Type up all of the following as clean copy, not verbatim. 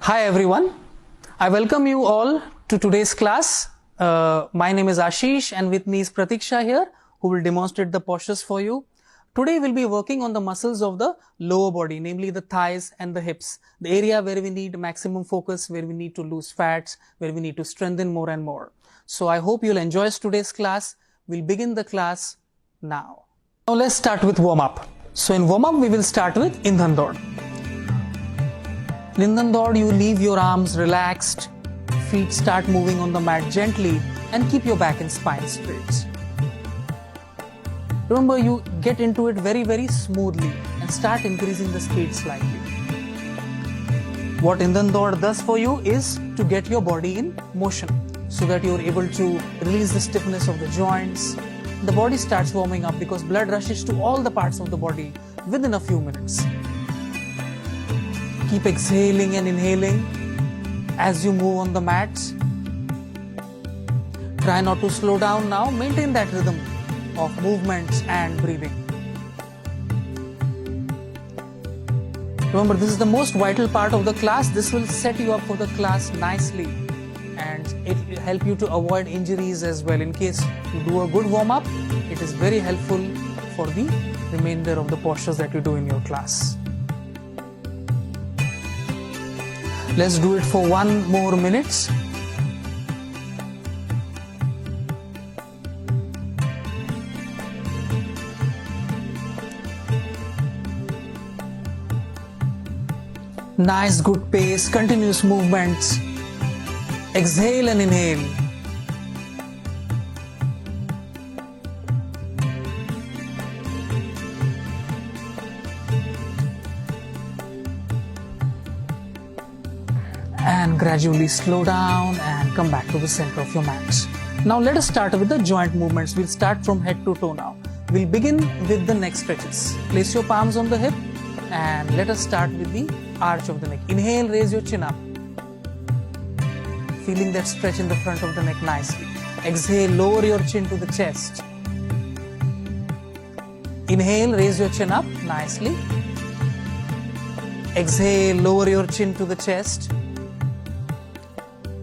Hi everyone, I welcome you all to today's class. My name is Ashish and with me is Pratiksha here who will demonstrate the postures for you. Today we'll be working on the muscles of the lower body, namely the thighs and the hips, the area where we need maximum focus, where we need to lose fats, where we need to strengthen more and more. So I hope you'll enjoy today's class. We'll begin the class now. Now let's start with warm-up. So in warm-up we will start with Indhan Daud. In Indhan Daud, you leave your arms relaxed, feet start moving on the mat gently and keep your back and spine straight. Remember, you get into it very smoothly and start increasing the speed slightly. What Indhan Daud does for you is to get your body in motion so that you're able to release the stiffness of the joints. The body starts warming up because blood rushes to all the parts of the body within a few minutes. Keep exhaling and inhaling as you move on the mats. Try not to slow down now. Maintain that rhythm of movements and breathing. Remember, this is the most vital part of the class. This will set you up for the class nicely and it will help you to avoid injuries as well. In case you do a good warm-up, it is very helpful for the remainder of the postures that you do in your class. Let's do it for 1 more minute. Nice, good pace, continuous movements. Exhale and inhale. And gradually slow down and come back to the center of your mat. Now let us start with the joint movements. We'll start from head to toe now. We'll begin with the neck stretches. Place your palms on the hip and let us start with the arch of the neck. Inhale, raise your chin up. Feeling that stretch in the front of the neck nicely. Exhale, lower your chin to the chest. Inhale, raise your chin up nicely. Exhale, lower your chin to the chest.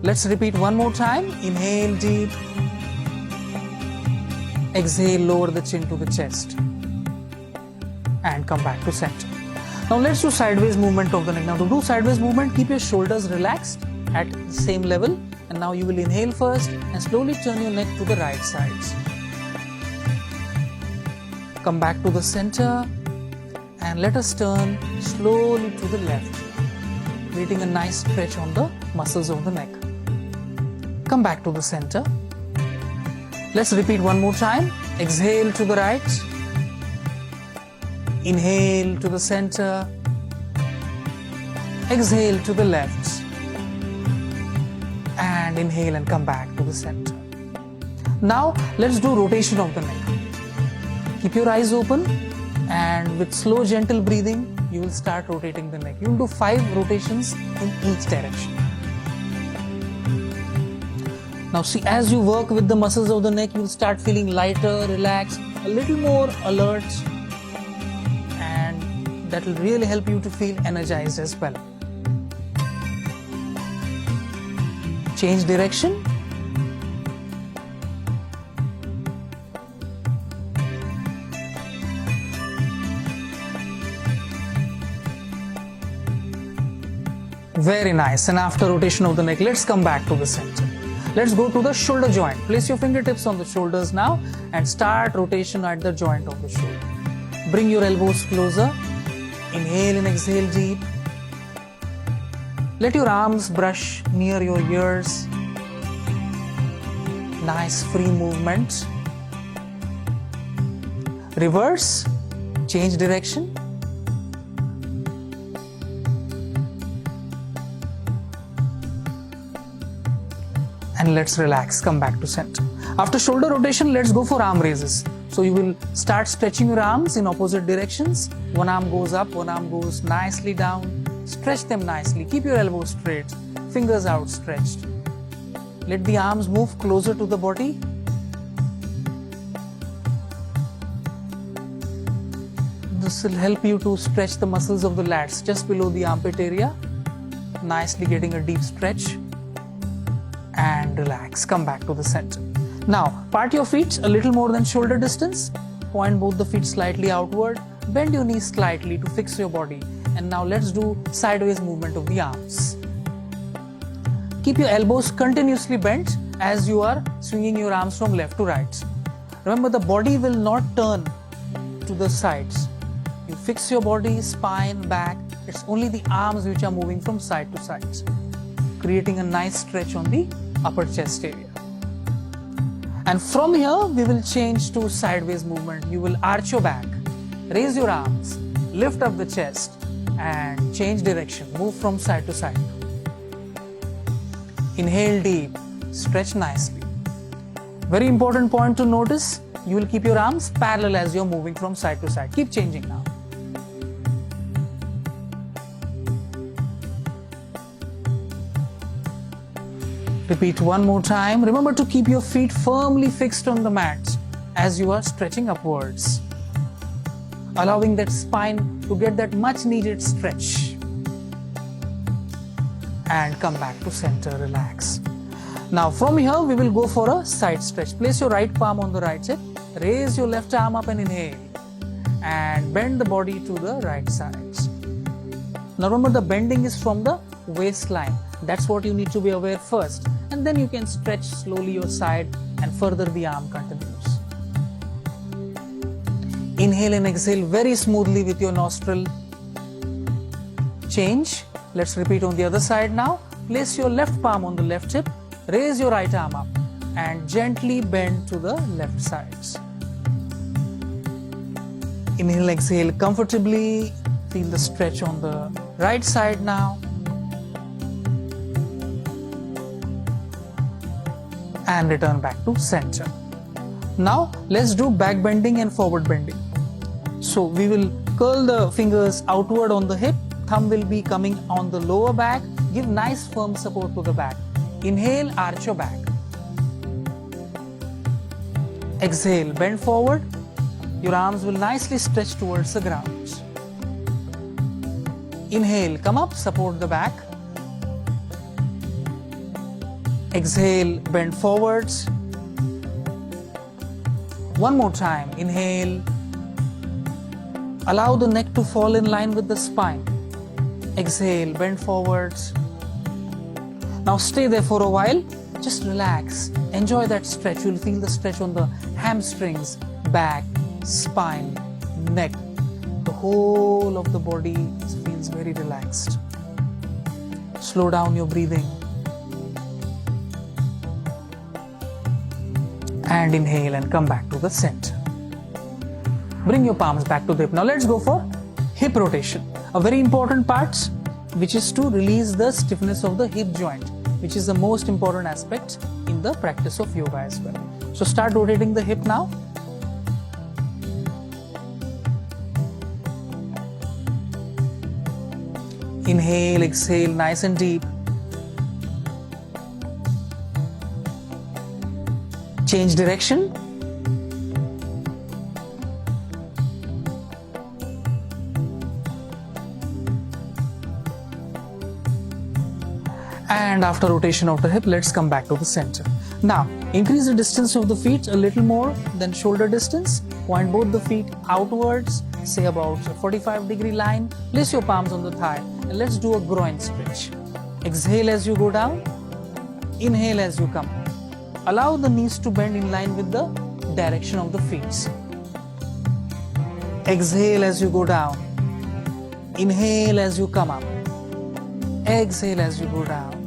Let's repeat one more time. Inhale deep. Exhale, lower the chin to the chest. And come back to center. Now let's do sideways movement of the neck. Now to do sideways movement, keep your shoulders relaxed at the same level. And now you will inhale first and slowly turn your neck to the right sides. Come back to the center and let us turn slowly to the left, creating a nice stretch on the muscles of the neck. Come back to the center. Let's repeat one more time. Exhale to the right. Inhale to the center. Exhale to the left. And inhale and come back to the center. Now let's do rotation of the neck. Keep your eyes open and with slow gentle breathing you will start rotating the neck. You will do 5 rotations in each direction. Now see, as you work with the muscles of the neck, you will start feeling lighter, relaxed, a little more alert, and that will really help you to feel energized as well. Change direction. Very nice. And after rotation of the neck, let's come back to the center. Let's go to the shoulder joint. Place your fingertips on the shoulders now and start rotation at the joint of the shoulder. Bring your elbows closer. Inhale and exhale deep. Let your arms brush near your ears. Nice free movement. Reverse. Change direction. And let's relax, come back to center. After shoulder rotation, let's go for arm raises. So you will start stretching your arms in opposite directions. One arm goes up, one arm goes nicely down. Stretch them nicely. Keep your elbows straight, fingers outstretched. Let the arms move closer to the body. This will help you to stretch the muscles of the lats just below the armpit area. nicely getting a deep stretch and relax. Come back to the center. Now, part your feet a little more than shoulder distance. Point both the feet slightly outward. Bend your knees slightly to fix your body. And now let's do sideways movement of the arms. Keep your elbows continuously bent as you are swinging your arms from left to right. Remember, the body will not turn to the sides. You fix your body, spine, back. It's only the arms which are moving from side to side, creating a nice stretch on the upper chest area. And from here, we will change to sideways movement. You will arch your back, raise your arms, lift up the chest, and change direction. Move from side to side. Inhale deep, stretch nicely. Very important point to notice, you will keep your arms parallel as you're moving from side to side. Keep changing now. Repeat one more time. Remember to keep your feet firmly fixed on the mat as you are stretching upwards, allowing that spine to get that much needed stretch. And come back to center, relax. Now from here we will go for a side stretch. Place your right palm on the right hip, raise your left arm up and inhale, and bend the body to the right side. Now remember, the bending is from the waistline. That's what you need to be aware first, and then you can stretch slowly your side and further the arm continues. Inhale and exhale very smoothly with your nostril. Change. Let's repeat on the other side now. Place your left palm on the left hip, raise your right arm up and gently bend to the left side. Inhale, exhale comfortably. Feel the stretch on the right side now. And return back to center. Now let's do back bending and forward bending. So we will curl the fingers outward on the hip. Thumb will be coming on the lower back. Give nice firm support to the back. Inhale, arch your back. Exhale, bend forward. Your arms will nicely stretch towards the ground. Inhale, come up, support the back. Exhale, bend forwards. One more time. Inhale. Allow the neck to fall in line with the spine. Exhale, bend forwards. Now stay there for a while. Just relax. Enjoy that stretch. You'll feel the stretch on the hamstrings, back, spine, neck. The whole of the body feels very relaxed. Slow down your breathing. And inhale and come back to the center. Bring your palms back to the hip. Now let's go for hip rotation. A very important part, which is to release the stiffness of the hip joint, which is the most important aspect in the practice of yoga as well. So start rotating the hip now. Inhale, exhale, nice and deep. Change direction. And after rotation of the hip, let's come back to the center. Now, increase the distance of the feet a little more than shoulder distance. Point both the feet outwards, say about a 45-degree line. Place your palms on the thigh and let's do a groin stretch. Exhale as you go down. Inhale as you come. Allow the knees to bend in line with the direction of the feet. Exhale as you go down. Inhale as you come up. Exhale as you go down.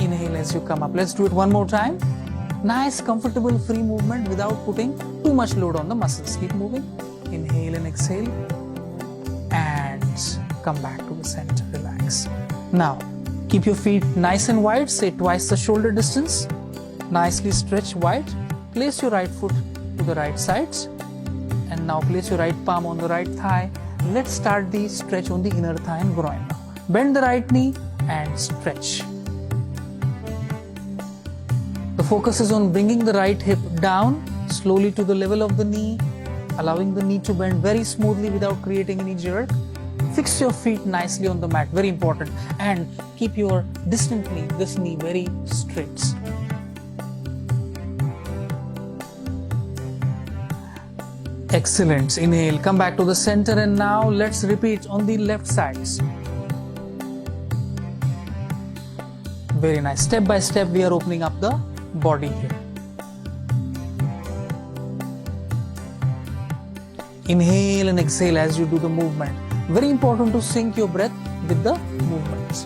Inhale as you come up. Let's do it one more time. Nice, comfortable, free movement without putting too much load on the muscles. Keep moving. Inhale and exhale. And come back to the center. Relax. Now, keep your feet nice and wide. Say twice the shoulder distance. Nicely stretch wide. Place your right foot to the right side. And now place your right palm on the right thigh. Let's start the stretch on the inner thigh and groin now. Bend the right knee and stretch. The focus is on bringing the right hip down slowly to the level of the knee, allowing the knee to bend very smoothly without creating any jerk. Fix your feet nicely on the mat, very important. And keep your distant knee, this knee very straight. Excellent. Inhale, come back to the center, and now let's repeat on the left sides. Very nice. Step by step, we are opening up the body here. Inhale and exhale as you do the movement. Very important to sync your breath with the movements.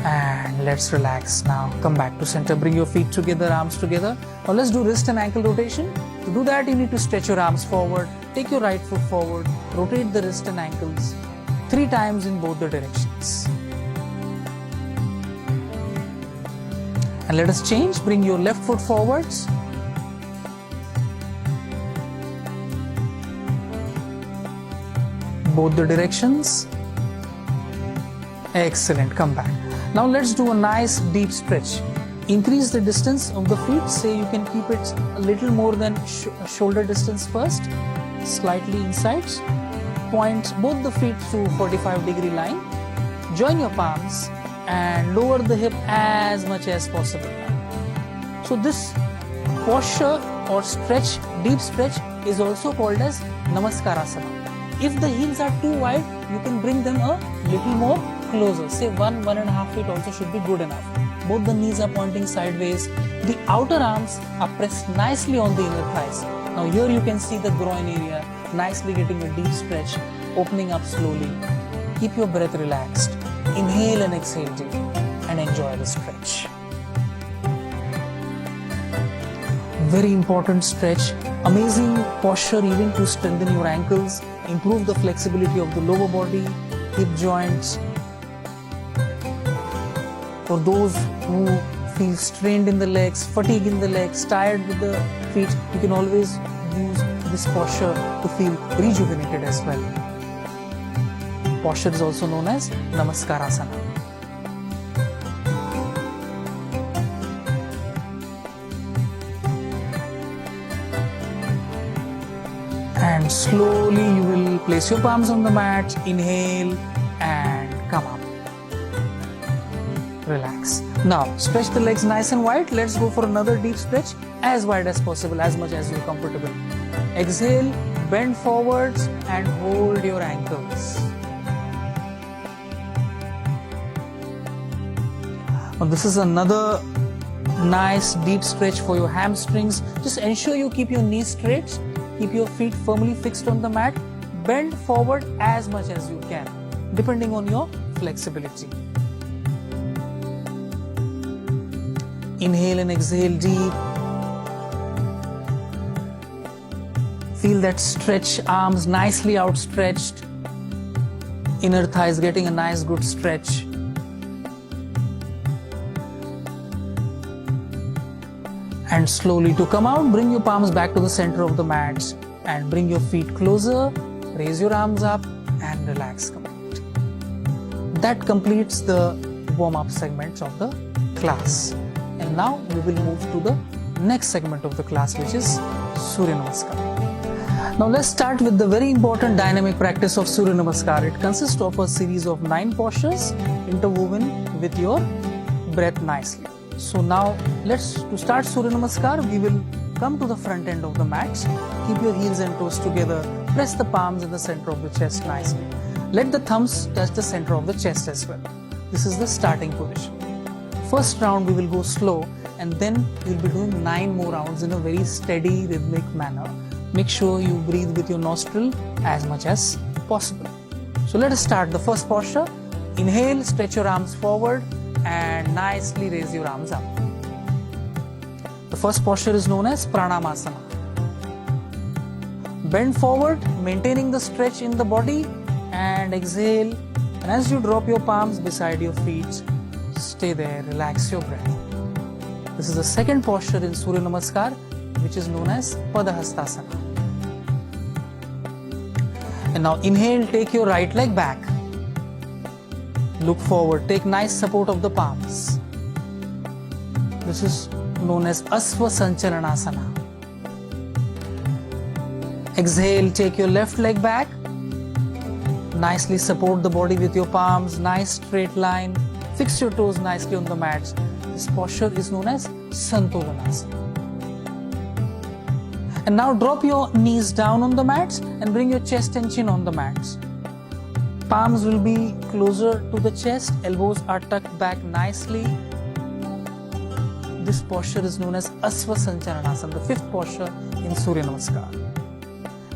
And let's relax now. Come back to center. Bring your feet together, arms together. Now let's do wrist and ankle rotation. To do that, you need to stretch your arms forward. Take your right foot forward. Rotate the wrist and ankles 3 times in both the directions. And let us change. Bring your left foot forwards. Both the directions. Excellent. Come back. Now let's do a nice deep stretch. Increase the distance of the feet. Say you can keep it a little more than shoulder distance first. Slightly inside. Point both the feet to 45-degree line. Join your palms and lower the hip as much as possible. So this posture or stretch, deep stretch, is also called as Namaskarasana. If the heels are too wide, you can bring them a little more closer. Say 1.5 feet also should be good enough. Both the knees are pointing sideways. The outer arms are pressed nicely on the inner thighs. Now here you can see the groin area nicely getting a deep stretch, opening up slowly. Keep your breath relaxed. Inhale and exhale deep and enjoy the stretch. Very important stretch. Amazing posture even to strengthen your ankles, improve the flexibility of the lower body, hip joints. For those who feel strained in the legs, fatigue in the legs, tired with the feet, you can always use this posture to feel rejuvenated as well. Posture is also known as Namaskarasana. And slowly you will place your palms on the mat, inhale and come up. Relax. Now stretch the legs nice and wide. Let's go for another deep stretch, as wide as possible, as much as you're comfortable. Exhale, bend forwards and hold your ankles. Now this is another nice deep stretch for your hamstrings. Just ensure you keep your knees straight, keep your feet firmly fixed on the mat, bend forward as much as you can, depending on your flexibility. Inhale and exhale deep. Feel that stretch, arms nicely outstretched. Inner thighs getting a nice good stretch. And slowly to come out, bring your palms back to the center of the mat and bring your feet closer. Raise your arms up and relax complete. That completes the warm-up segments of the class. And now we will move to the next segment of the class, which is Surya Namaskar. Now let's start with the very important dynamic practice of Surya Namaskar. It consists of a series of 9 postures interwoven with your breath nicely. So now to start Surya Namaskar, we will come to the front end of the mat. Keep your heels and toes together. Press the palms in the center of the chest nicely. Let the thumbs touch the center of the chest as well. This is the starting position. First round we will go slow, and then we will be doing 9 more rounds in a very steady rhythmic manner. Make sure you breathe with your nostril as much as possible. So let us start the first posture. Inhale, stretch your arms forward and nicely raise your arms up. The first posture is known as Pranamasana. Bend forward, maintaining the stretch in the body, and exhale. And as you drop your palms beside your feet, stay there, relax your breath. This is the second posture in Surya Namaskar, which is known as Padahastasana. And now inhale, take your right leg back. Look forward, take nice support of the palms. This is known as Asva Sanchalanasana. Exhale, take your left leg back. Nicely support the body with your palms, nice straight line. Fix your toes nicely on the mats. This posture is known as Santulanasana. And now drop your knees down on the mats and bring your chest and chin on the mats. Palms will be closer to the chest, elbows are tucked back nicely. This posture is known as Asva Sancharanasana, the fifth posture in Surya Namaskar.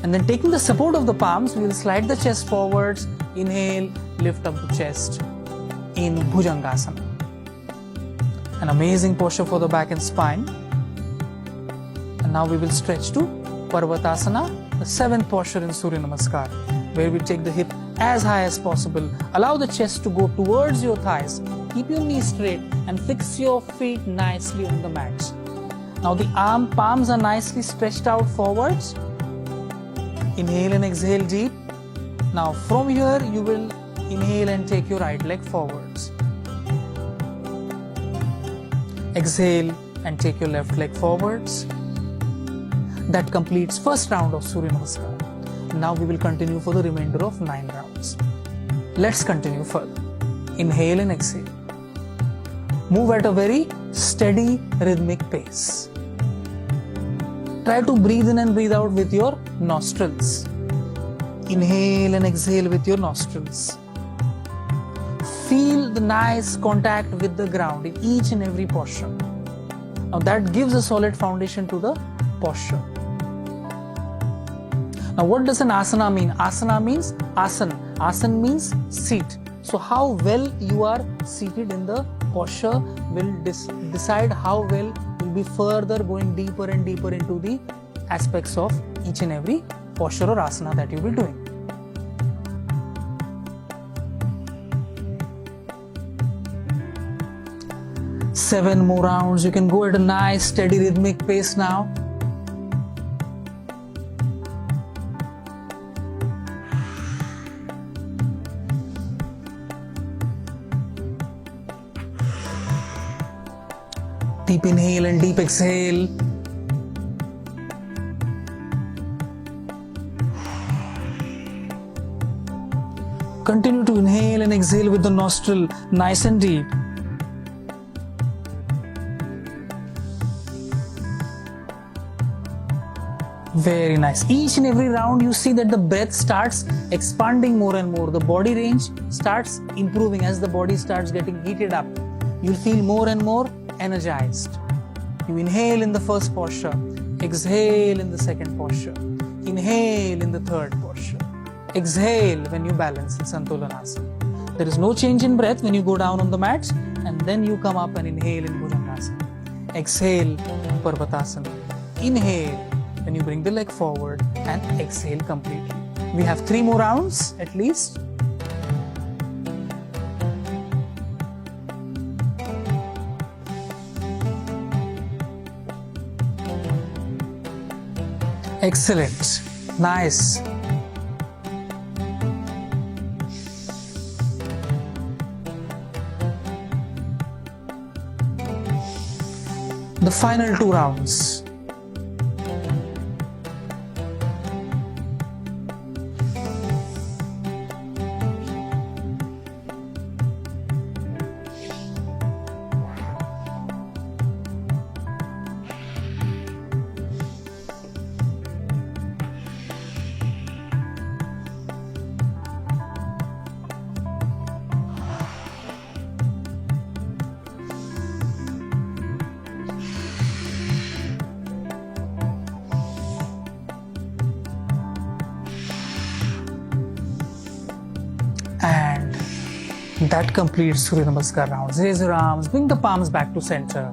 And then taking the support of the palms, we will slide the chest forwards. Inhale, lift up the chest in Bhujangasana. An amazing posture for the back and spine. And now we will stretch to Parvatasana, the seventh posture in Surya Namaskar, where we take the hip as high as possible. Allow the chest to go towards your thighs. Keep your knees straight and fix your feet nicely on the mats. Now the palms are nicely stretched out forwards. Inhale and exhale deep. Now from here you will inhale and take your right leg forwards. Exhale and take your left leg forwards. That completes first round of Surya Namaskar. Now we will continue for the remainder of 9 rounds. Let's continue further. Inhale and exhale. Move at a very steady rhythmic pace. Try to breathe in and breathe out with your nostrils. Inhale and exhale with your nostrils. Feel the nice contact with the ground in each and every posture. Now that gives a solid foundation to the posture. Now what does an asana mean? Asana means asan. Asan means seat. So how well you are seated in the posture will decide how well you'll be further going deeper and deeper into the aspects of each and every posture or asana that you will be doing. Seven more rounds. You can go at a nice steady rhythmic pace now. Deep inhale and deep exhale. Continue to inhale and exhale with the nostril nice and deep. Very nice. Each and every round you see that the breath starts expanding more and more. The body range starts improving as the body starts getting heated up. You'll feel more and more energized. You inhale in the first posture, exhale in the second posture, inhale in the third posture, exhale when you balance in Santulanasana. There is no change in breath when you go down on the mats, and then you come up and inhale in Bhujangasana. Exhale Parvatasana. Inhale when you bring the leg forward and exhale completely. We have 3 more rounds at least. Excellent. Nice. The final 2 rounds. And that completes Surya Namaskar rounds. Raise your arms, bring the palms back to center.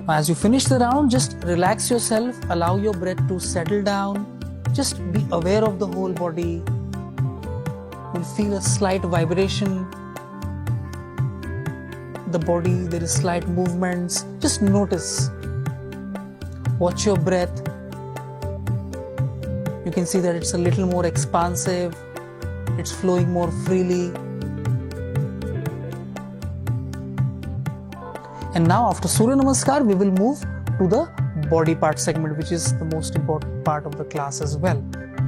As you finish the round, just relax yourself, allow your breath to settle down. Just be aware of the whole body. You'll feel a slight vibration. The body, there is slight movements. Just notice. Watch your breath. You can see that it's a little more expansive. It's flowing more freely. And now after Surya Namaskar, we will move to the body part segment, which is the most important part of the class as well.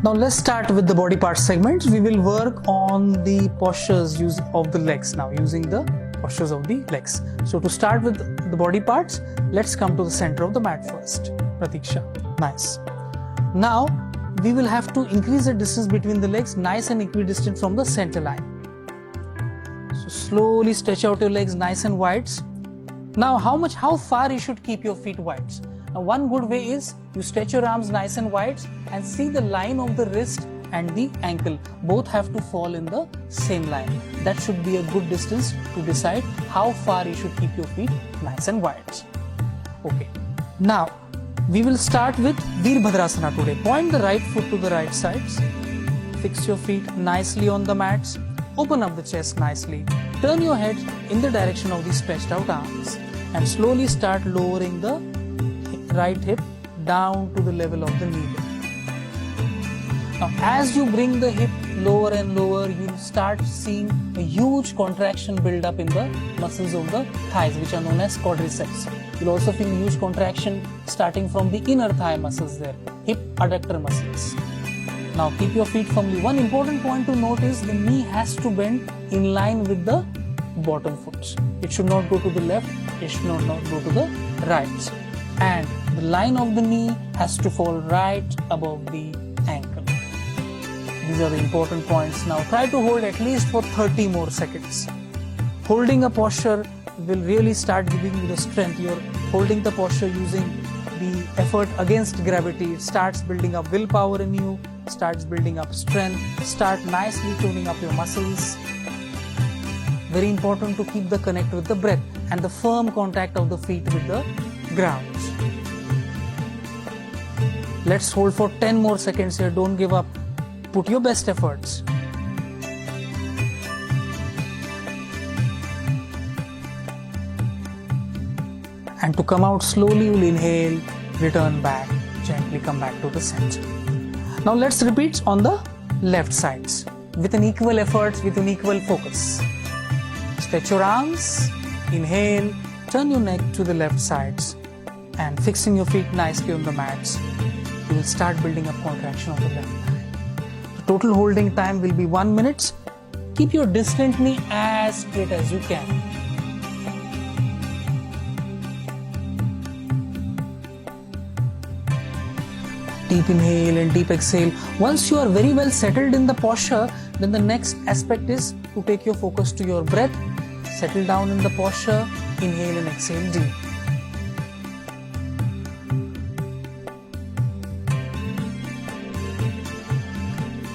Now let's start with the body part segment. We will work on the postures of the legs now, using the postures of the legs. So to start with the body parts, let's come to the center of the mat first. Pratiksha. Nice. Now we will have to increase the distance between the legs, nice and equidistant from the center line. So slowly stretch out your legs nice and wide. Now how far you should keep your feet wide? Now one good way is you stretch your arms nice and wide and see the line of the wrist and the ankle. Both have to fall in the same line. That should be a good distance to decide how far you should keep your feet nice and wide. Okay. Now we will start with Veerbhadrasana today. Point the right foot to the right sides. Fix your feet nicely on the mats. Open up the chest nicely. Turn your head in the direction of the stretched out arms and slowly start lowering the right hip down to the level of the knee. Now as you bring the hip lower and lower, you'll start seeing a huge contraction build up in the muscles of the thighs, which are known as quadriceps. You'll also feel huge contraction starting from the inner thigh muscles there, hip adductor muscles. Now keep your feet firmly. One important point to note is the knee has to bend in line with the bottom foot. It should not go to the left, it should not go to the right. And the line of the knee has to fall right above the ankle. These are the important points. Now try to hold at least for 30 more seconds. Holding a posture will really start giving you the strength. You're holding the posture using the effort against gravity. It starts building up willpower in you, starts building up strength, start nicely tuning up your muscles. Very important to keep the connect with the breath and the firm contact of the feet with the ground. Let's hold for 10 more seconds here. Don't give up. Put your best efforts. And to come out slowly, you'll inhale, return back, gently come back to the center. Now let's repeat on the left sides with an equal effort, with an equal focus. Stretch your arms, inhale, turn your neck to the left sides and fixing your feet nicely on the mats, you will start building up contraction of the left thigh. The total holding time will be 1 minute. Keep your distant knee as straight as you can. Deep inhale and deep exhale. Once you are very well settled in the posture, then the next aspect is to take your focus to your breath. Settle down in the posture, inhale and exhale deep.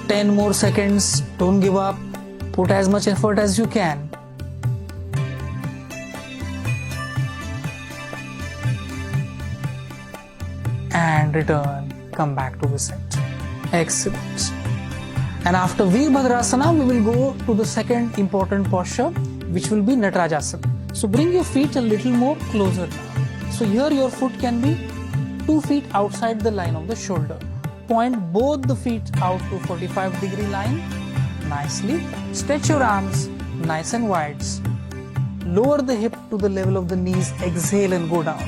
Ten more seconds, don't give up, put as much effort as you can. And return, come back to the center. Excellent. And after Veerbhadrasana, we will go to the second important posture, which will be Natarajasana. So bring your feet a little more closer now. So here your foot can be 2 feet outside the line of the shoulder. Point both the feet out to 45-degree line nicely. Stretch your arms nice and wide. Lower the hip to the level of the knees. Exhale and go down.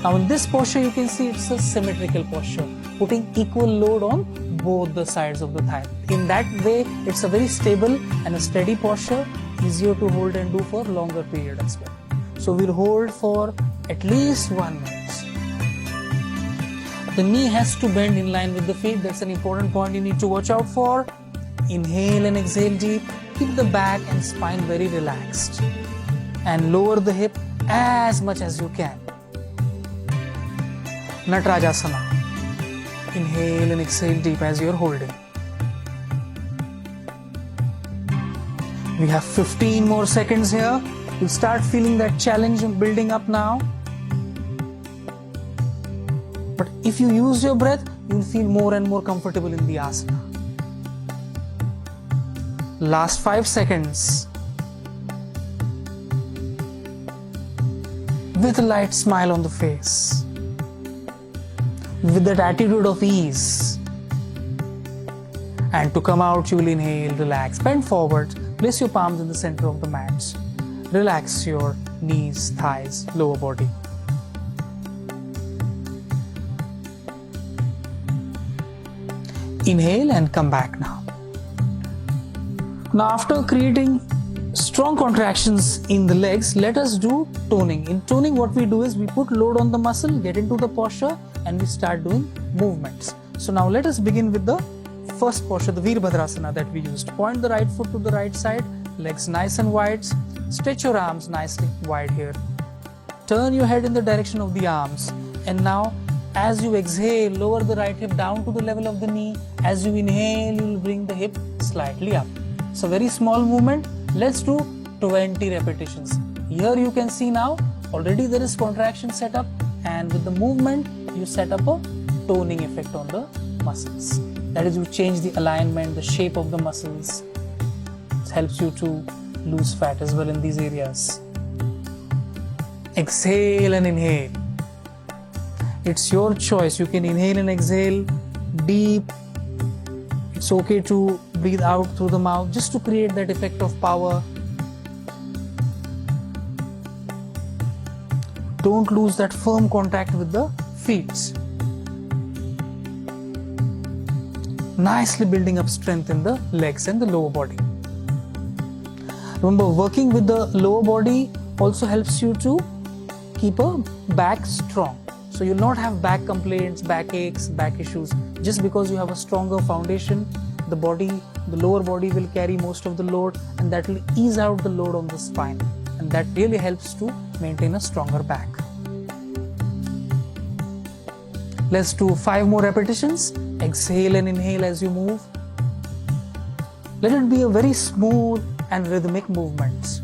Now in this posture you can see it's a symmetrical posture, putting equal load on both the sides of the thigh. In that way it's a very stable and a steady posture, easier to hold and do for longer period as well. So we'll hold for at least 1 minute. The knee has to bend in line with the feet. That's an important point you need to watch out for. Inhale and exhale deep. Keep the back and spine very relaxed. And lower the hip as much as you can. Natarajasana. Inhale and exhale deep as you're holding. We have 15 more seconds here. You'll start feeling that challenge building up now. But if you use your breath, you'll feel more and more comfortable in the asana. Last 5 seconds. With a light smile on the face. With that attitude of ease. And to come out, you will inhale, relax, bend forward, place your palms in the center of the mat. Relax your knees, thighs, lower body. Inhale and come back now. Now after creating strong contractions in the legs, let us do toning. In toning, what we do is we put load on the muscle, get into the posture, and we start doing movements. So now let us begin with the first posture, the Veerbhadrasana that we used. Point the right foot to the right side, legs nice and wide. Stretch your arms nicely wide here. Turn your head in the direction of the arms. And now as you exhale, lower the right hip down to the level of the knee. As you inhale, you will bring the hip slightly up. So very small movement. Let's do 20 repetitions. Here you can see now already there is contraction set up, and with the movement you set up a toning effect on the muscles. That is, you change the alignment, the shape of the muscles. It helps you to lose fat as well in these areas. Exhale and inhale. It's your choice. You can inhale and exhale deep. It's okay to breathe out through the mouth just to create that effect of power. Don't lose that firm contact with the feet. Nicely building up strength in the legs and the lower body. Remember, working with the lower body also helps you to keep a back strong. So you'll not have back complaints, back aches, back issues. Just because you have a stronger foundation, the lower body will carry most of the load, and that will ease out the load on the spine. And that really helps to maintain a stronger back. Let's do 5 more repetitions. Exhale and inhale as you move. Let it be a very smooth and rhythmic movement.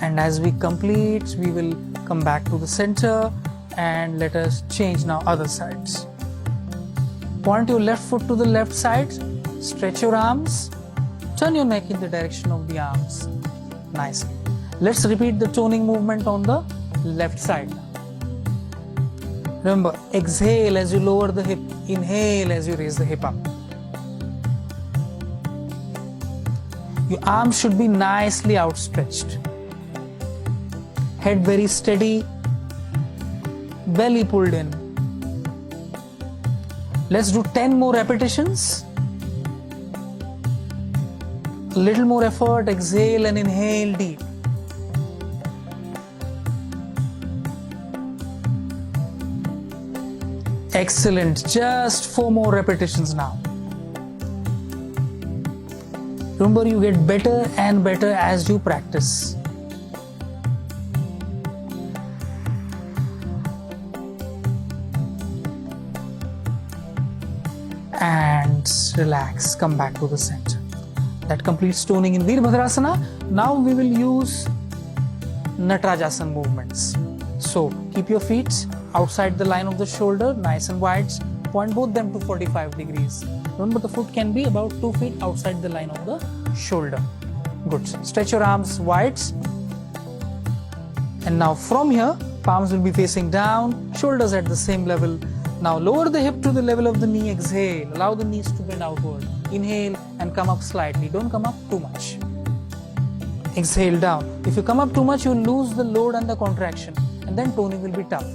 And as we complete, we will come back to the center, and let us change now other sides. Point your left foot to the left side, stretch your arms, turn your neck in the direction of the arms. Nicely. Let's repeat the toning movement on the left side. Remember, exhale as you lower the hip, inhale as you raise the hip up. Your arms should be nicely outstretched. Head very steady, belly pulled in. Let's do 10 more repetitions. A little more effort, exhale and inhale deep. Excellent, just 4 more repetitions now. Remember, you get better and better as you practice. And relax, come back to the center. That completes toning in Veerbhadrasana. Now we will use Natarajasana movements. So keep your feet outside the line of the shoulder, nice and wide. Point both them to 45 degrees. Remember, the foot can be about 2 feet outside the line of the shoulder. Good. Stretch your arms wide. And now from here, palms will be facing down, shoulders at the same level. Now lower the hip to the level of the knee, exhale. Allow the knees to bend outward. Inhale and come up slightly. Don't come up too much. Exhale down. If you come up too much, you'll lose the load and the contraction, and then toning will be tough.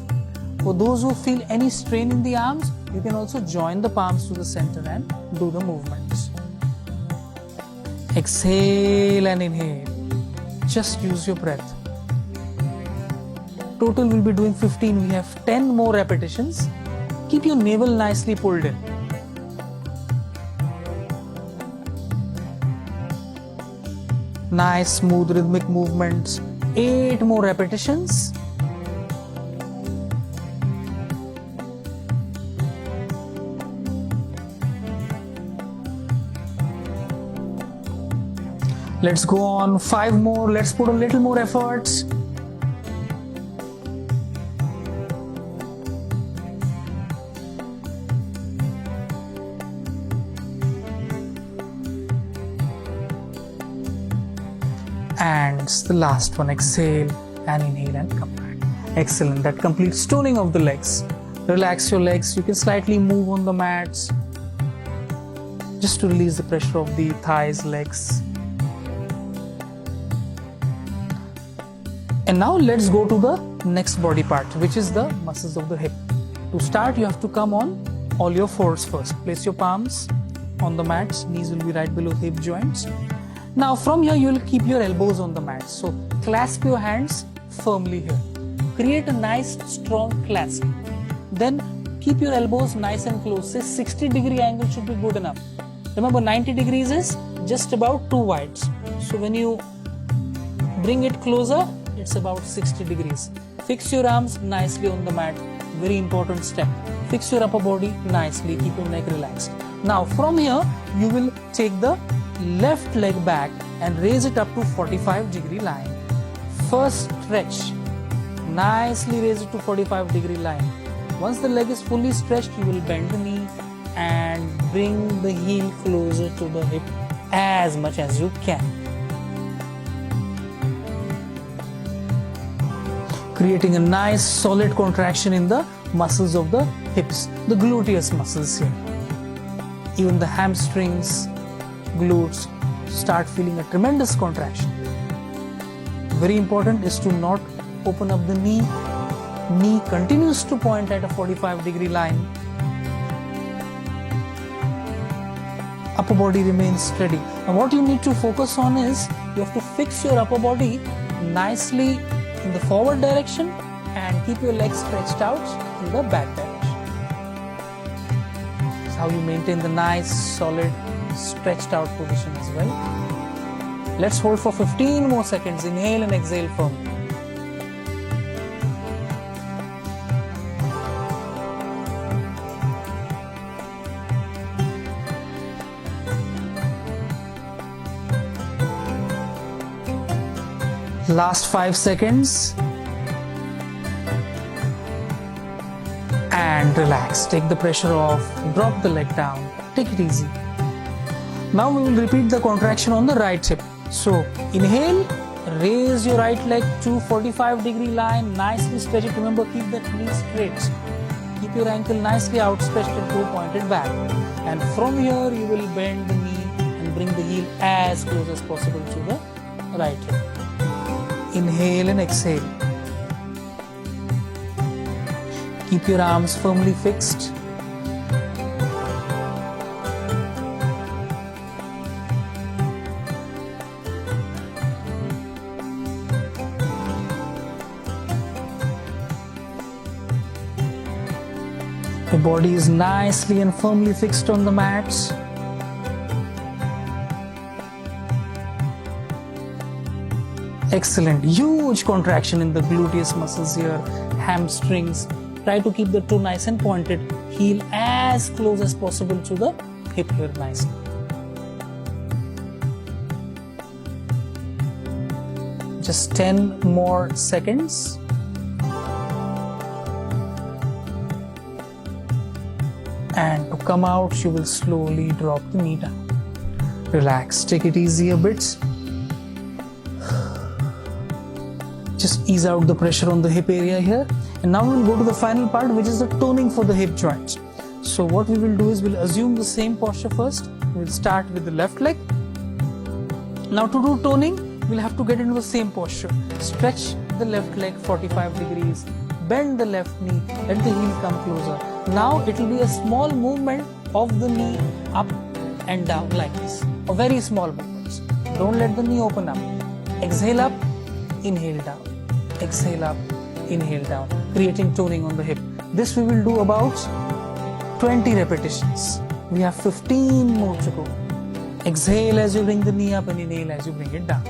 For those who feel any strain in the arms, you can also join the palms to the center and do the movements. Exhale and inhale. Just use your breath. Total we'll be doing 15. We have 10 more repetitions. Keep your navel nicely pulled in. Nice, smooth, rhythmic movements. 8 more repetitions. Let's go on 5 more. Let's put a little more effort. And the last one, exhale and inhale and come back. Excellent. That completes toning of the legs. Relax your legs. You can slightly move on the mats just to release the pressure of the thighs, legs. And now let's go to the next body part, which is the muscles of the hip. To start, you have to come on all your fours first. Place your palms on the mats, knees will be right below hip joints. Now from here you will keep your elbows on the mat. So clasp your hands firmly here. Create a nice strong clasp. Then keep your elbows nice and close. Say 60-degree angle should be good enough. Remember 90 degrees is just about 2 wides. So when you bring it closer, it's about 60 degrees. Fix your arms nicely on the mat. Very important step. Fix your upper body nicely. Keep your neck relaxed. Now from here, you will take the left leg back and raise it up to 45-degree line. First stretch. Nicely raise it to 45-degree line. Once the leg is fully stretched, you will bend the knee and bring the heel closer to the hip as much as you can. Creating a nice solid contraction in the muscles of the hips, the gluteus muscles here. Even the hamstrings, glutes start feeling a tremendous contraction. Very important is to not open up the knee. Knee continues to point at a 45-degree line. Upper body remains steady. Now what you need to focus on is you have to fix your upper body nicely in the forward direction and keep your legs stretched out in the back direction. That's how you maintain the nice solid stretched out position as well. Let's hold for 15 more seconds. Inhale and exhale firmly. Last 5 seconds. And relax. Take the pressure off. Drop the leg down. Take it easy. Now we will repeat the contraction on the right hip. So inhale, raise your right leg to 45-degree line. Nicely stretch it. Remember, keep that knee straight. Keep your ankle nicely outstretched and toe pointed back. And from here you will bend the knee and bring the heel as close as possible to the right hip. Inhale and exhale. Keep your arms firmly fixed. The body is nicely and firmly fixed on the mats. Excellent. Huge contraction in the gluteus muscles here, hamstrings. Try to keep the toe nice and pointed. Heel as close as possible to the hip here nicely. Just 10 more seconds. And to come out, you will slowly drop the knee down. Relax. Take it easy a bit. Just ease out the pressure on the hip area here. And now we'll go to the final part, which is the toning for the hip joints. So what we will do is we'll assume the same posture first. We'll start with the left leg. Now to do toning, we'll have to get into the same posture. Stretch the left leg 45 degrees. Bend the left knee. Let the heel come closer. Now it will be a small movement of the knee up and down like this. A very small movement. Don't let the knee open up. Exhale up. Inhale down, exhale up, inhale down, creating toning on the hip. This we will do about 20 repetitions. We have 15 more to go. Exhale as you bring the knee up and inhale as you bring it down.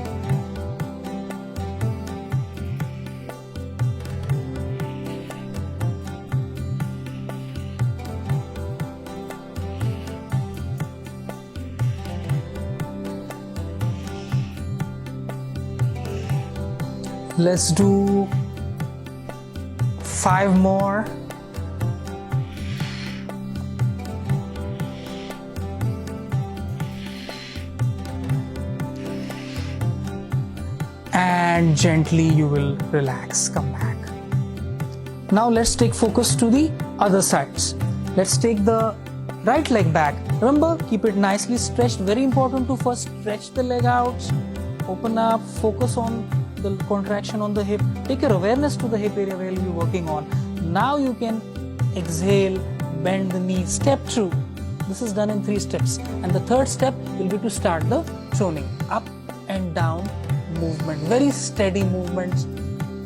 Let's do 5 more. And gently you will relax, come back. Now let's take focus to the other sides. Let's take the right leg back. Remember, keep it nicely stretched. Very important to first stretch the leg out, open up, focus on the contraction on the hip. Take your awareness to the hip area where you'll be working on. Now you can exhale, bend the knee, step through. This is done in 3 steps. And the third step will be to start the toning. Up and down movement, very steady movements.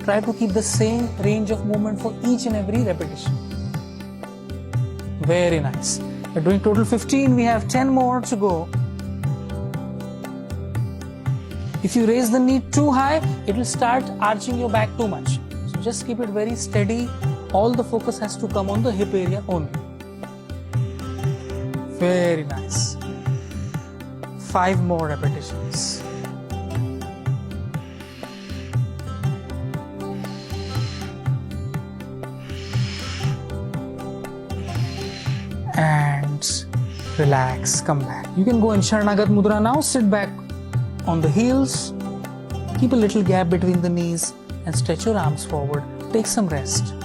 Try to keep the same range of movement for each and every repetition. Very nice. We're doing total 15. We have 10 more to go. If you raise the knee too high, it will start arching your back too much. So just keep it very steady. All the focus has to come on the hip area only. Very nice. 5 more repetitions. And relax, come back. You can go in Sharanagat Mudra now. Sit back on the heels. Keep a little gap between the knees and stretch your arms forward. Take some rest.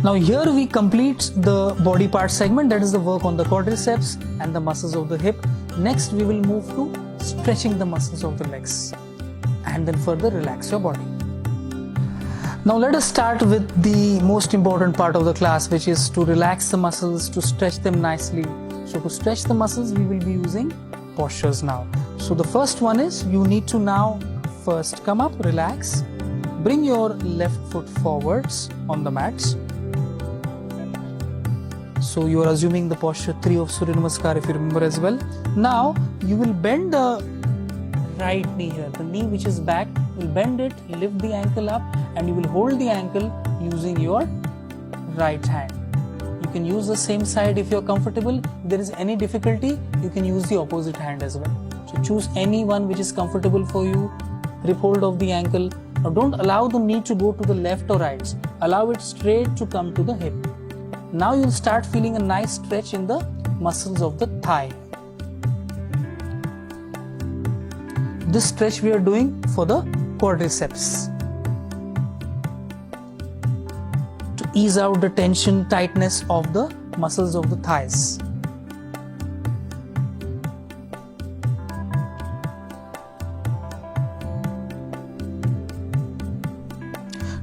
Now here we complete the body part segment, that is the work on the quadriceps and the muscles of the hip. Next we will move to stretching the muscles of the legs and then further relax your body. Now let us start with the most important part of the class, which is to relax the muscles, to stretch them nicely. So to stretch the muscles we will be using postures now. So the first one is you need to now first come up, relax, bring your left foot forwards on the mats. So you are assuming the posture 3 of Surya Namaskar if you remember as well. Now you will bend the right knee here. The knee which is back, you will bend it, lift the ankle up and you will hold the ankle using your right hand. You can use the same side if you are comfortable. If there is any difficulty, you can use the opposite hand as well. So choose any one which is comfortable for you. Grip hold of the ankle. Now don't allow the knee to go to the left or right. Allow it straight to come to the hip. Now you'll start feeling a nice stretch in the muscles of the thigh. This stretch we are doing for the quadriceps. To ease out the tension, tightness of the muscles of the thighs.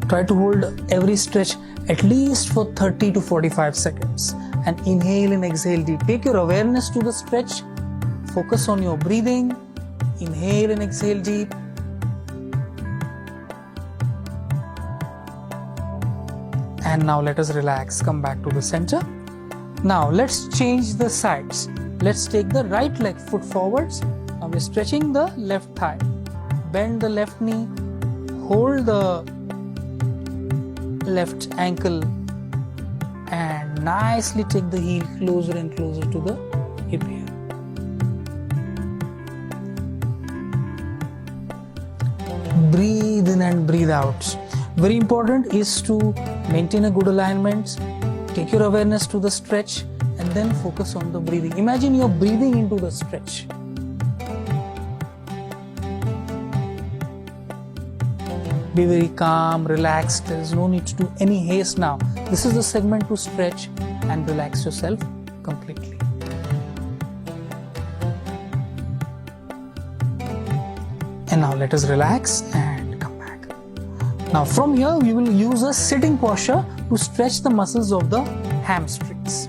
Try to hold every stretch at least for 30 to 45 seconds and inhale and exhale deep. Take your awareness to the stretch. Focus on your breathing. Inhale and exhale deep. And now let us relax. Come back to the center. Now let's change the sides. Let's take the right leg foot forwards. Now we're stretching the left thigh. Bend the left knee. Hold the left ankle and nicely take the heel closer and closer to the hip here. Breathe in and breathe out. Very important is to maintain a good alignment. Take your awareness to the stretch and then focus on the breathing. Imagine you're breathing into the stretch. Be very calm, relaxed. There is no need to do any haste now. This is the segment to stretch and relax yourself completely. And now let us relax and come back. Now from here we will use a sitting posture to stretch the muscles of the hamstrings.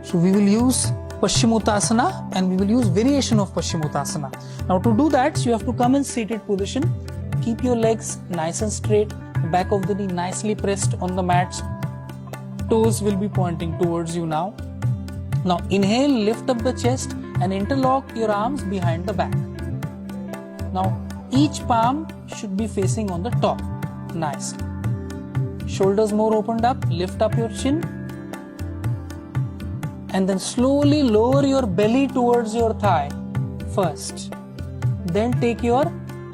So we will use Paschimottanasana and we will use variation of Paschimottanasana. Now to do that, you have to come in seated position. Keep your legs nice and straight. Back of the knee nicely pressed on the mat. Toes will be pointing towards you now. Now inhale, lift up the chest and interlock your arms behind the back. Now each palm should be facing on the top. Nicely. Shoulders more opened up. Lift up your chin. And then slowly lower your belly towards your thigh first. Then take your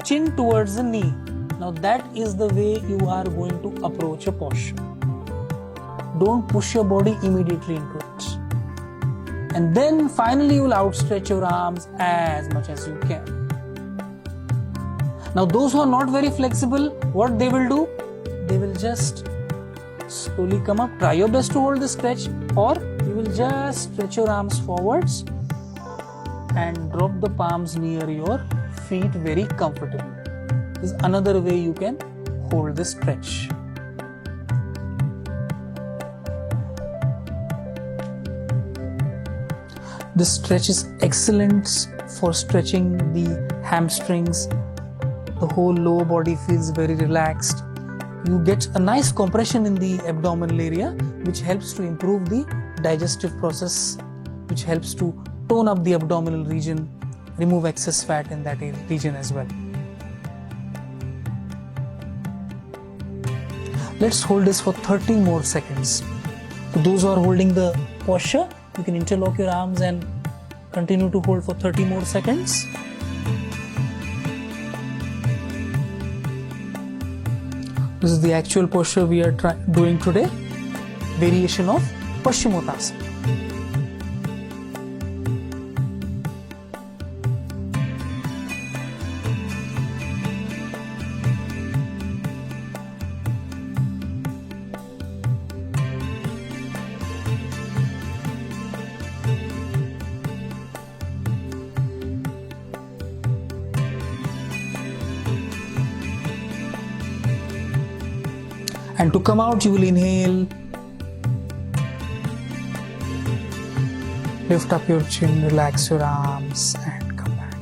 chin towards the knee. Now that is the way you are going to approach a posture. Don't push your body immediately into it. And then finally you will outstretch your arms as much as you can. Now those who are not very flexible, what they will do? They will just slowly come up. Try your best to hold the stretch, or you will just stretch your arms forwards and drop the palms near your feet very comfortably. is another way you can hold this stretch. This stretch is excellent for stretching the hamstrings. The whole lower body feels very relaxed. You get a nice compression in the abdominal area, which helps to improve the digestive process, which helps to tone up the abdominal region, remove excess fat in that region as well. Let's hold this for 30 more seconds. For those who are holding the posture, you can interlock your arms and continue to hold for 30 more seconds. This is the actual posture we are doing today, variation of Paschimottanasana. And to come out, you will inhale, lift up your chin, relax your arms, and come back.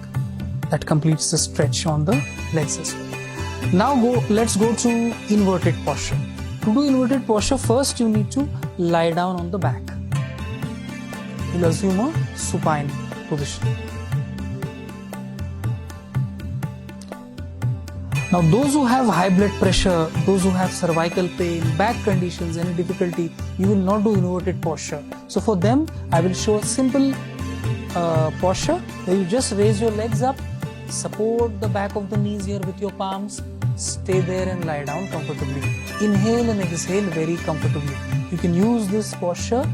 That completes the stretch on the legs as well. Now let's go to inverted posture. To do inverted posture, first you need to lie down on the back. You'll assume a supine position. Now those who have high blood pressure, those who have cervical pain, back conditions, any difficulty, you will not do inverted posture. So for them, I will show a simple posture where you just raise your legs up, support the back of the knees here with your palms, stay there and lie down comfortably. Inhale and exhale very comfortably. You can use this posture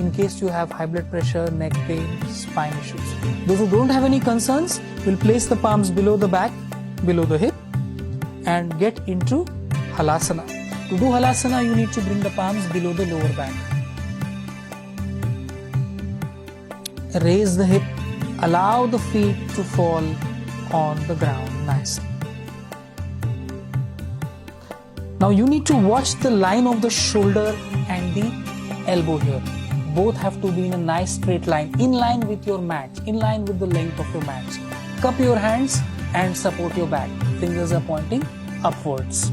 in case you have high blood pressure, neck pain, spine issues. Those who don't have any concerns will place the palms below the back, below the hip, and get into Halasana. To do Halasana, you need to bring the palms below the lower back. Raise the hip, allow the feet to fall on the ground nicely. Now you need to watch the line of the shoulder and the elbow here. Both have to be in a nice straight line, in line with your mat, in line with the length of your mat. Cup your hands and support your back. Fingers are pointing upwards.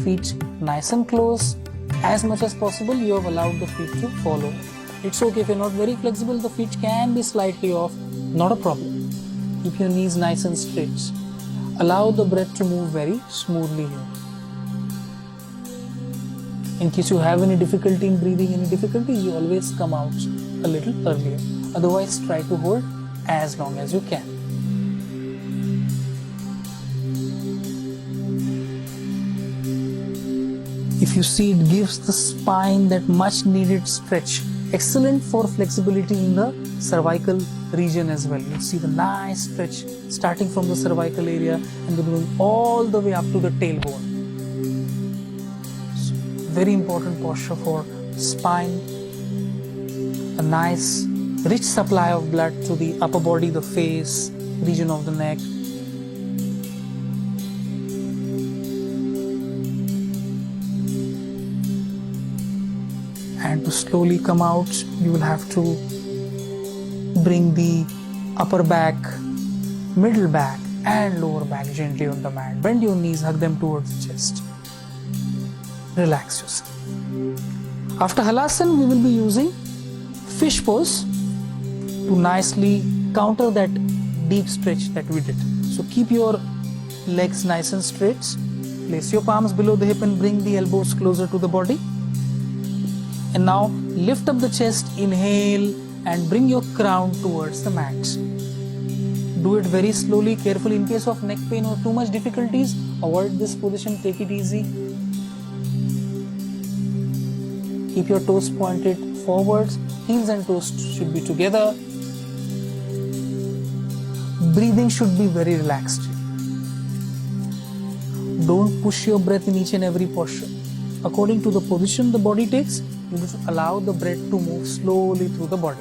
Feet nice and close. As much as possible, you have allowed the feet to follow. It's okay if you're not very flexible, the feet can be slightly off, not a problem. Keep your knees nice and straight. Allow the breath to move very smoothly here. In case you have any difficulty in breathing, you always come out a little earlier. Otherwise, try to hold as long as you can. If you see, it gives the spine that much needed stretch. Excellent for flexibility in the cervical region as well. You see the nice stretch starting from the cervical area and then going all the way up to the tailbone. So, very important posture for spine. A nice rich supply of blood to the upper body, the face, region of the neck. And to slowly come out, you will have to bring the upper back, middle back and lower back gently on the mat. Bend your knees, hug them towards the chest. Relax yourself. After Halasana, we will be using fish pose to nicely counter that deep stretch that we did. So keep your legs nice and straight. Place your palms below the hip and bring the elbows closer to the body. And now lift up the chest, inhale and bring your crown towards the mat. Do it very slowly, carefully. In case of neck pain or too much difficulties, avoid this position, take it easy. Keep your toes pointed forwards, heels and toes should be together. Breathing should be very relaxed. Don't push your breath in each and every posture. According to the position the body takes, you need to allow the breath to move slowly through the body.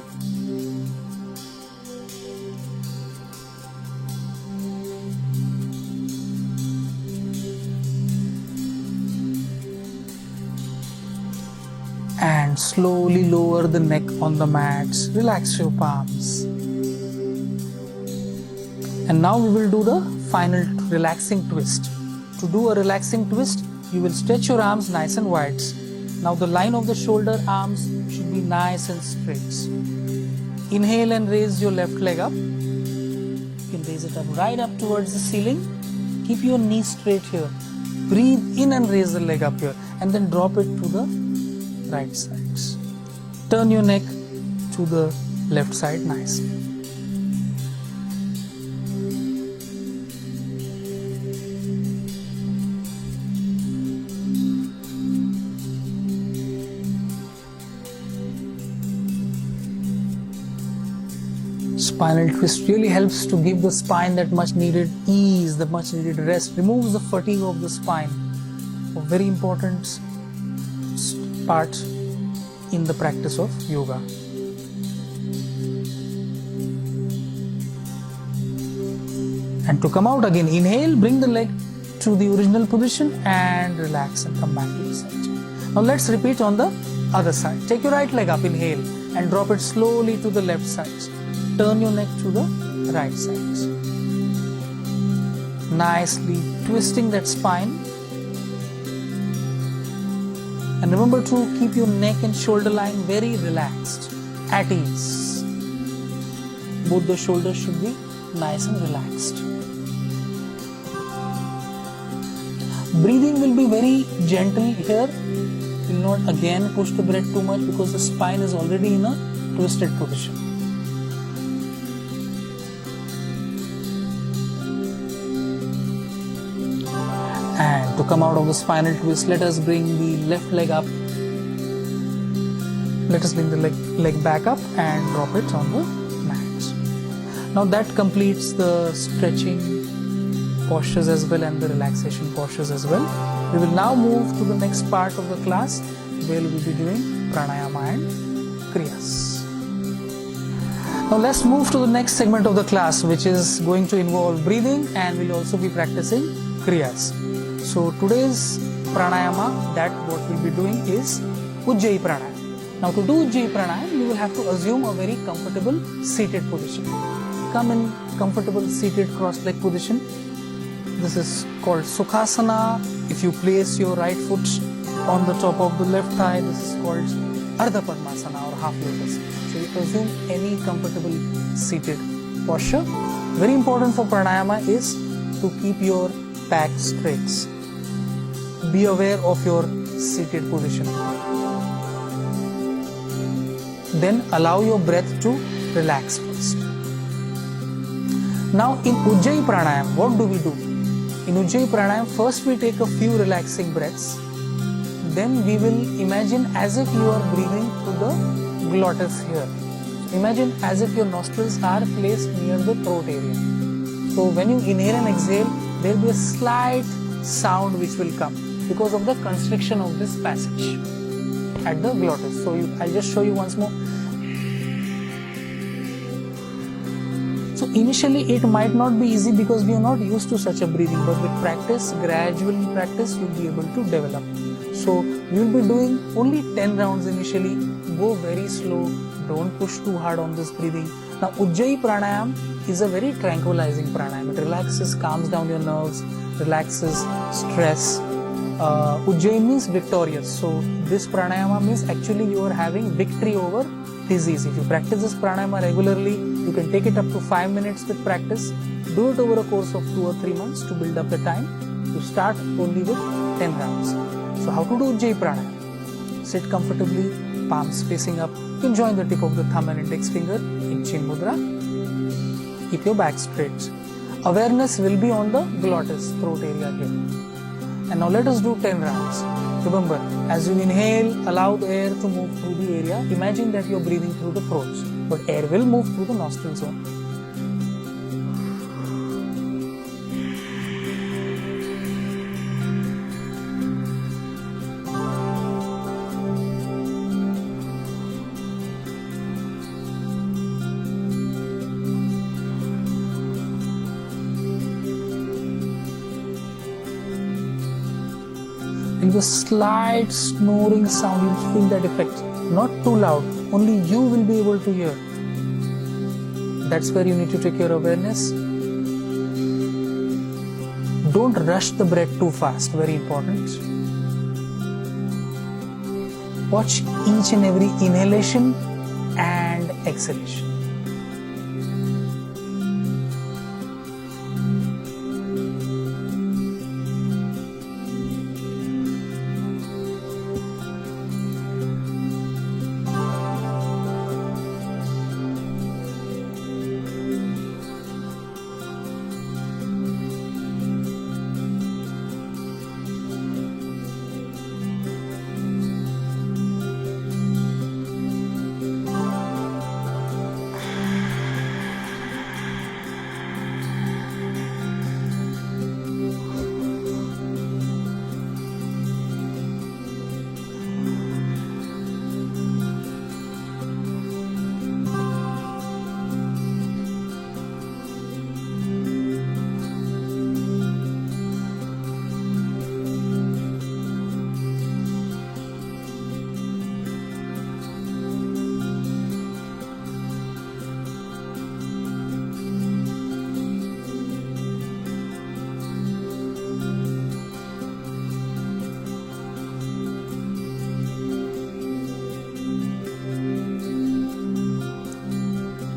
And slowly lower the neck on the mats. Relax your palms. And now we will do the final relaxing twist. To do a relaxing twist, you will stretch your arms nice and wide. Now the line of the shoulder arms should be nice and straight. Inhale and raise your left leg up. You can raise it up right up towards the ceiling. Keep your knees straight here. Breathe in and raise the leg up here. And then drop it to the right side. Turn your neck to the left side nicely. Spinal twist really helps to give the spine that much needed ease, the much needed rest, removes the fatigue of the spine. A very important part in the practice of yoga. And to come out again, inhale, bring the leg to the original position and relax and come back to the side. Now let's repeat on the other side. Take your right leg up, inhale, and drop it slowly to the left side. Turn your neck to the right side. Nicely twisting that spine. And remember to keep your neck and shoulder line very relaxed, at ease. Both the shoulders should be nice and relaxed. Breathing will be very gentle here. You will not again push the breath too much because the spine is already in a twisted position. And to come out of the spinal twist, let us bring the left leg up. Let us bring the leg back up and drop it on the mat. Now that completes the stretching postures as well and the relaxation postures as well. We will now move to the next part of the class where we will be doing pranayama and kriyas. Now let's move to the next segment of the class, which is going to involve breathing, and we'll also be practicing kriyas. So today's pranayama that what we'll be doing is Ujjayi Pranayama. Now to do Ujjayi Pranayama, you will have to assume a very comfortable seated position. Come in comfortable seated cross-leg position. This is called Sukhasana. If you place your right foot on the top of the left thigh, this is called Ardha Padmasana or half lotus. So you assume any comfortable seated posture. Very important for pranayama is to keep your back straight. Be aware of your seated position. Then allow your breath to relax first. Now in Ujjayi Pranayama, what do we do? In Ujjayi Pranayama, first we take a few relaxing breaths. Then we will imagine as if you are breathing through the glottis here. Imagine as if your nostrils are placed near the throat area. So when you inhale and exhale, there will be a slight sound which will come because of the constriction of this passage at the glottis. So I'll just show you once more. So initially it might not be easy because we are not used to such a breathing, but with practice, gradually practice, you'll be able to develop. So we will be doing only 10 rounds initially. Go very slow, don't push too hard on this breathing. Now Ujjayi Pranayama is a very tranquilizing pranayama. It relaxes, calms down your nerves, relaxes stress. Ujjayi means victorious. So this pranayama means actually you are having victory over disease. If you practice this pranayama regularly, you can take it up to 5 minutes with practice. Do it over a course of 2 or 3 months to build up the time. You start only with 10 rounds. So how to do Ujjayi Pranayama? Sit comfortably, palms facing up. You can join the tip of the thumb and index finger in Chin Mudra. Keep your back straight. Awareness will be on the glottis, throat area here. And now let us do 10 rounds. Remember, as you inhale, allow the air to move through the area. Imagine that you are breathing through the throat, but air will move through the nostril zone. And the slight snoring sound, you'll feel that effect. not too loud, only you will be able to hear. That's where you need to take your awareness. Don't rush the breath too fast, very important. Watch each and every inhalation and exhalation.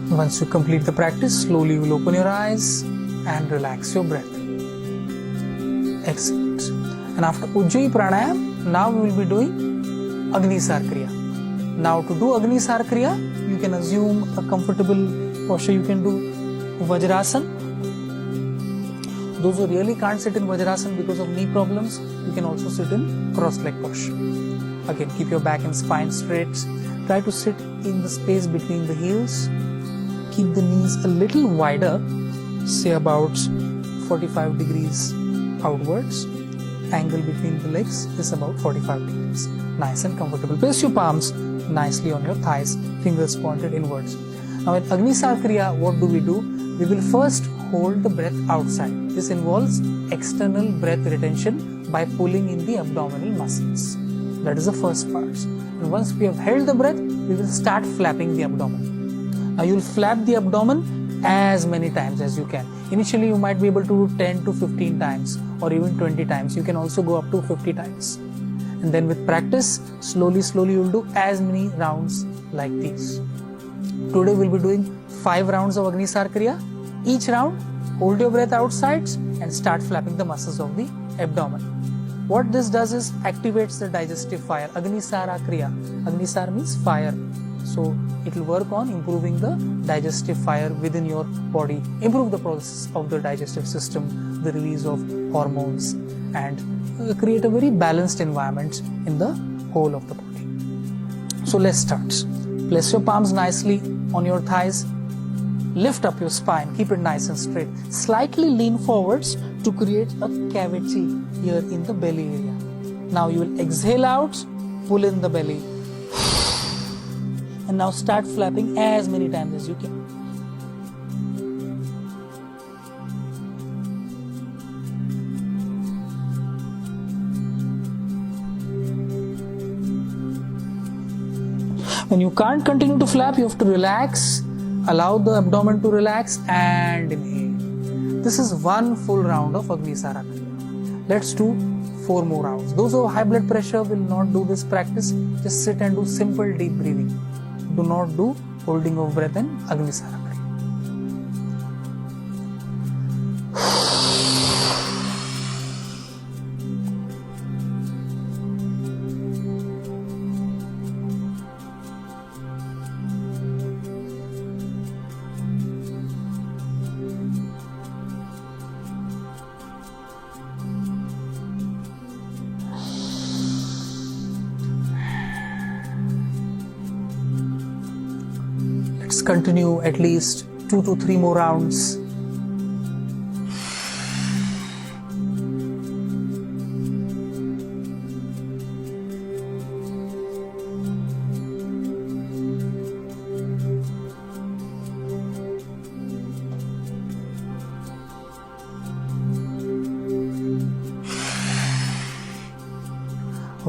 Once you complete the practice, slowly you will open your eyes and relax your breath. Excellent. And after Ujjayi Pranayam, now we will be doing Agnisar Kriya. Now to do Agnisar Kriya, you can assume a comfortable posture. You can do Vajrasana. Those who really can't sit in Vajrasana because of knee problems, you can also sit in cross-leg posture. Again, keep your back and spine straight. Try to sit in the space between the heels. Keep the knees a little wider, say about 45 degrees outwards. Angle between the legs is about 45 degrees. Nice and comfortable. Place your palms nicely on your thighs, fingers pointed inwards. Now in Agnisar Kriya, what do? We will first hold the breath outside. This involves external breath retention by pulling in the abdominal muscles. That is the first part. And once we have held the breath, we will start flapping the abdomen. Now you will flap the abdomen as many times as you can. Initially you might be able to do 10 to 15 times or even 20 times. You can also go up to 50 times. And then with practice, slowly you will do as many rounds like these. Today we will be doing 5 rounds of Agnisar Kriya. Each round, hold your breath outside and start flapping the muscles of the abdomen. What this does is activates the digestive fire. Agnisara Kriya. Agnisar means fire. So it will work on improving the digestive fire within your body, improve the process of the digestive system, the release of hormones, and create a very balanced environment in the whole of the body. So let's start. Place your palms nicely on your thighs. Lift up your spine, keep it nice and straight. Slightly lean forwards to create a cavity here in the belly area. Now you will exhale out, pull in the belly. And now start flapping as many times as you can. When you can't continue to flap, you have to relax, allow the abdomen to relax and inhale. This is one full round of Agnisara Kriya. Let's do 4 more rounds. Those who have high blood pressure will not do this practice. Just sit and do simple deep breathing. Do not do holding of breath in Agnisara Kriya. Let's continue at least 2 to 3 more rounds.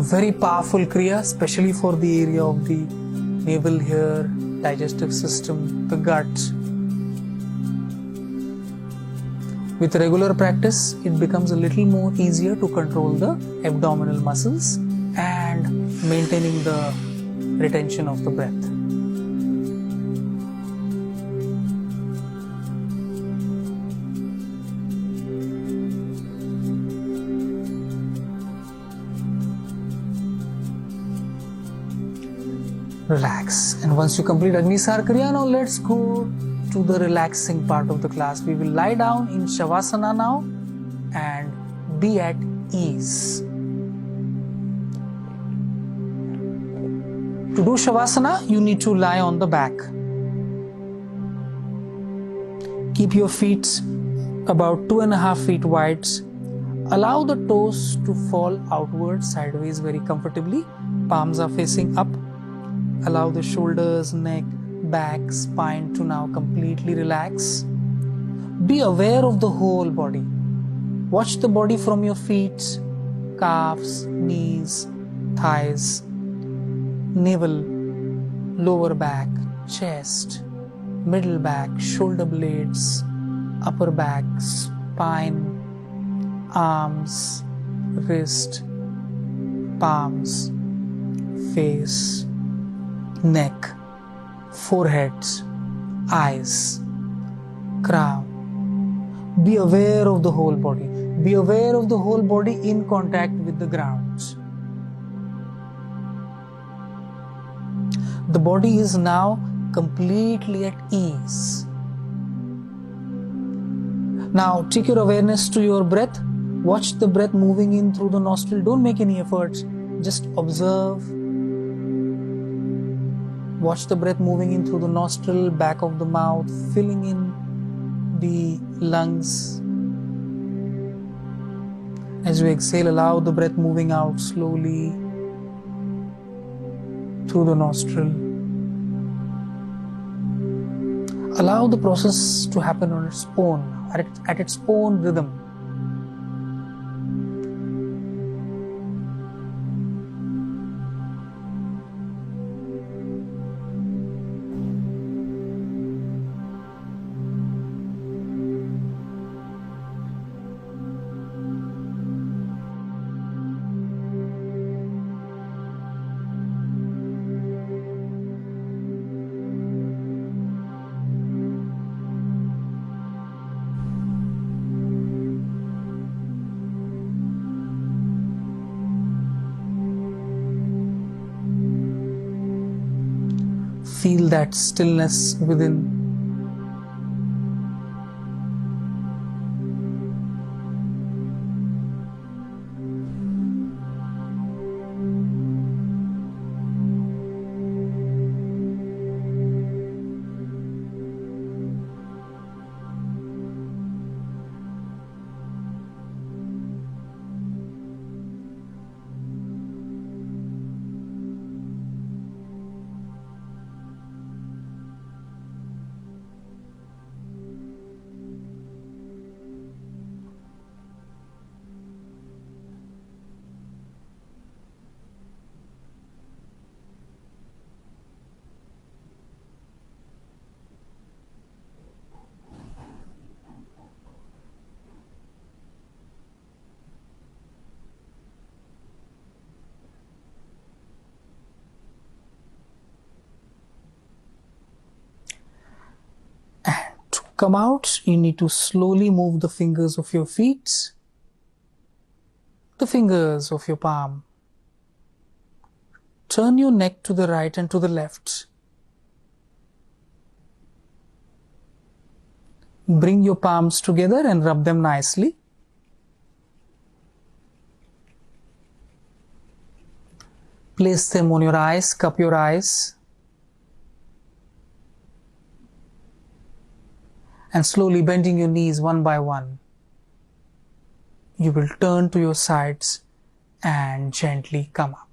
very powerful kriya, especially for the area of the navel here, digestive system, the gut. With regular practice, it becomes a little more easier to control the abdominal muscles and maintaining the retention of the breath. Relax. And once you complete Agnisar Kriya, now let's go to the relaxing part of the class. We will lie down in Shavasana now and be at ease. To do Shavasana, you need to lie on the back. Keep your feet about 2.5 feet wide. Allow the toes to fall outward sideways very comfortably. Palms are facing up. Allow the shoulders, neck, back, spine to now completely relax. Be aware of the whole body. Watch the body from your feet, calves, knees, thighs, navel, lower back, chest, middle back, shoulder blades, upper back, spine, arms, wrist, palms, face, neck, forehead, eyes, crown. Be aware of the whole body. Be aware of the whole body in contact with the ground. The body is now completely at ease. Now take your awareness to your breath. Watch the breath moving in through the nostril. Don't make any efforts. Just observe. Watch the breath moving in through the nostril, back of the mouth, filling in the lungs. As you exhale, allow the breath moving out slowly through the nostril. Allow the process to happen on its own, at its own rhythm. Feel that stillness within. Come out, you need to slowly move the fingers of your feet, the fingers of your palm. Turn your neck to the right and to the left. Bring your palms together and rub them nicely. Place them on your eyes, cup your eyes. And slowly bending your knees one by one, you will turn to your sides and gently come up.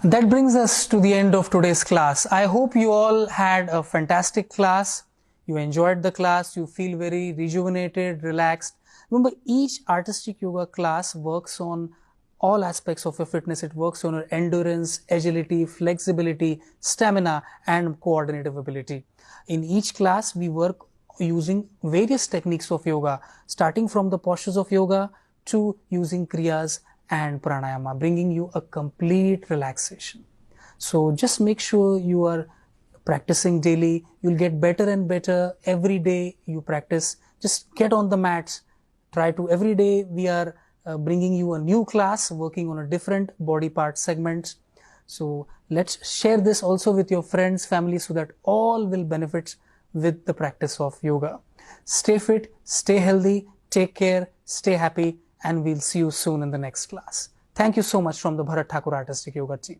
That brings us to the end of today's class. I hope you all had a fantastic class. You enjoyed the class. You feel very rejuvenated, relaxed. Remember, each artistic yoga class works on all aspects of your fitness. It works on your endurance, agility, flexibility, stamina, and coordinative ability. In each class, we work using various techniques of yoga, starting from the postures of yoga to using kriyas and pranayama, bringing you a complete relaxation. So just make sure you are practicing daily. You'll get better and better every day you practice. Just get on the mats. Try to every day we are bringing you a new class working on a different body part segments. So let's share this also with your friends, family, so that all will benefit with the practice of yoga. Stay fit, stay healthy, take care, stay happy, and we'll see you soon in the next class. Thank you so much from the Bharat Thakur Artistic Yoga team.